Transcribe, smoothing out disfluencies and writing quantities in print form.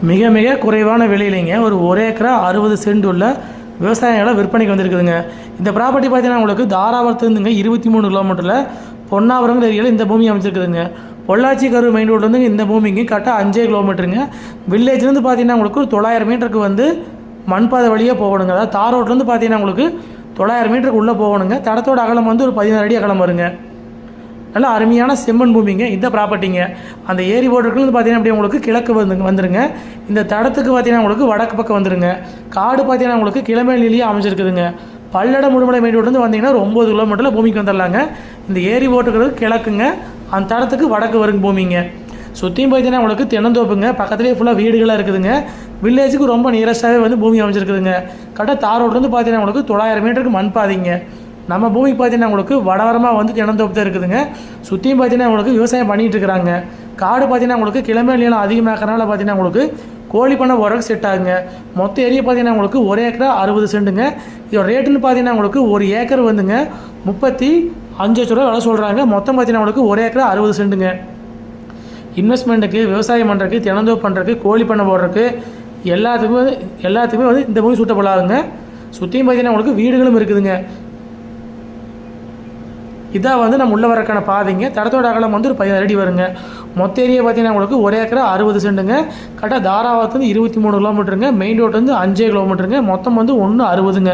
மிக மிக குறைவான விலையிலேங்க ஒரு ஏக்கரா 60 சென்ட் உள்ள விவசாய நிலம் விற்பனைக்கு வந்திருக்குதுங்க. இந்த ப்ராப்பர்ட்டி பார்த்தீங்கன்னா உங்களுக்கு தாராபுரத்துலேருந்துங்க 23 கிலோமீட்டரில் பொன்னாவரங்கிற ஏரியாவில் இந்த பூமி அமைச்சிருக்குதுங்க. பொள்ளாச்சி கரூர் மெயின் ரோட்லேருந்து இந்த பூமிக்கு கரெக்டாக 5 கிலோமீட்டருங்க. வில்லேஜ்லேருந்து பார்த்தீங்கன்னா உங்களுக்கு 900 மீட்டருக்கு வந்து மண்பாதை வழியாக போகணுங்க. அதாவது தார் ரோட்லேருந்து பார்த்தீங்கன்னா உங்களுக்கு 900 மீட்டருக்கு உள்ளே போகணுங்க. தடத்தோட அகலம் வந்து ஒரு 16 அடி அகலம் வருங்க. நல்லா அருமையான செம்மண் பூமிங்க இந்த ப்ராப்பர்ட்டிங்க. அந்த ஏரி போர்டுக்குன்னு பார்த்தீங்கன்னா அப்படியே உங்களுக்கு கிழக்கு வந்துருங்க. இந்த தடத்துக்கு பார்த்தீங்கன்னா உங்களுக்கு வடக்கு பக்கம் வந்துருங்க. காடு பார்த்தீங்கன்னா உங்களுக்கு கிளமேலிலேயே அமைச்சிருக்குதுங்க. பல்லடம் முடுமலை மெயின் ரோட்லேருந்து வந்தீங்கன்னா ஒரு 9 கிலோமீட்டரில் பூமிக்கு வந்துடலாங்க. இந்த ஏரி போட்டுக்கிறது கிழக்குங்க, அந்த தடத்துக்கு வடக்கு வருங்க பூமிங்க. சுற்றியும் பார்த்தீங்கன்னா உங்களுக்கு தென்னந்தோப்புங்க, பக்கத்துலேயே ஃபுல்லாக வீடுகளாக இருக்குதுங்க. வில்லேஜுக்கு ரொம்ப நியரஸ்ட்டாகவே வந்து பூமி அமைச்சிருக்குதுங்க. கரெக்டாக தார் ரோட்லேருந்து பார்த்தீங்கன்னா உங்களுக்கு 900 மீட்டருக்கு மண் பாதைங்க. நம்ம பூமிக்கு பார்த்தீங்கன்னா உங்களுக்கு வடவரமாக வந்து தென்னந்தோப்பு தான் இருக்குதுங்க. சுற்றியும் பார்த்தீங்கன்னா உங்களுக்கு விவசாயம் பண்ணிகிட்டு இருக்கிறாங்க. காடு பார்த்தீங்கன்னா உங்களுக்கு கிளமேலியெல்லாம் அதிகமாகறனால பார்த்தீங்கன்னா உங்களுக்கு கோழி பண்ண உரக்கு செட் ஆகுங்க. மொத்த ஏரியா பார்த்தீங்கன்னா உங்களுக்கு ஒரு ஏக்கரா 60 சென்ட்டுங்க. இதோட ரேட்டுன்னு பார்த்தீங்கன்னா உங்களுக்கு ஒரு ஏக்கர் வந்துங்க 35 லட்ச ரூபா விலை சொல்கிறாங்க. மொத்தம் பார்த்தீங்கன்னா உங்களுக்கு ஒரு ஏக்கரா 60 சென்ட்டுங்க. இன்வெஸ்ட்மெண்ட்டுக்கு, விவசாயம் பண்ணுறதுக்கு, தினந்தோப்பு பண்ணுறதுக்கு, கோழி பண்ண போடுறதுக்கு எல்லாத்துக்குமே வந்து இந்த பூமி சூட்டபிள் ஆகுங்க. சுற்றியும் பார்த்தீங்கன்னா உங்களுக்கு வீடுகளும் இருக்குதுங்க. இதான் வந்து நம்ம உள்ள வரக்கான பாதைங்க. தடத்தோட அகலம் வந்து ஒரு 16 அடி வருங்க. மொத்த ஏரியா பார்த்தீங்கன்னா உங்களுக்கு ஒரு ஏக்கரா 60 சென்ட்டுங்க. கரெக்டாக தாராபுரத்துலேருந்து 23 கிலோமீட்டருங்க. மெயின் ரோட்லேருந்து 5 கிலோமீட்டருங்க. மொத்தம் வந்து 160ங்க.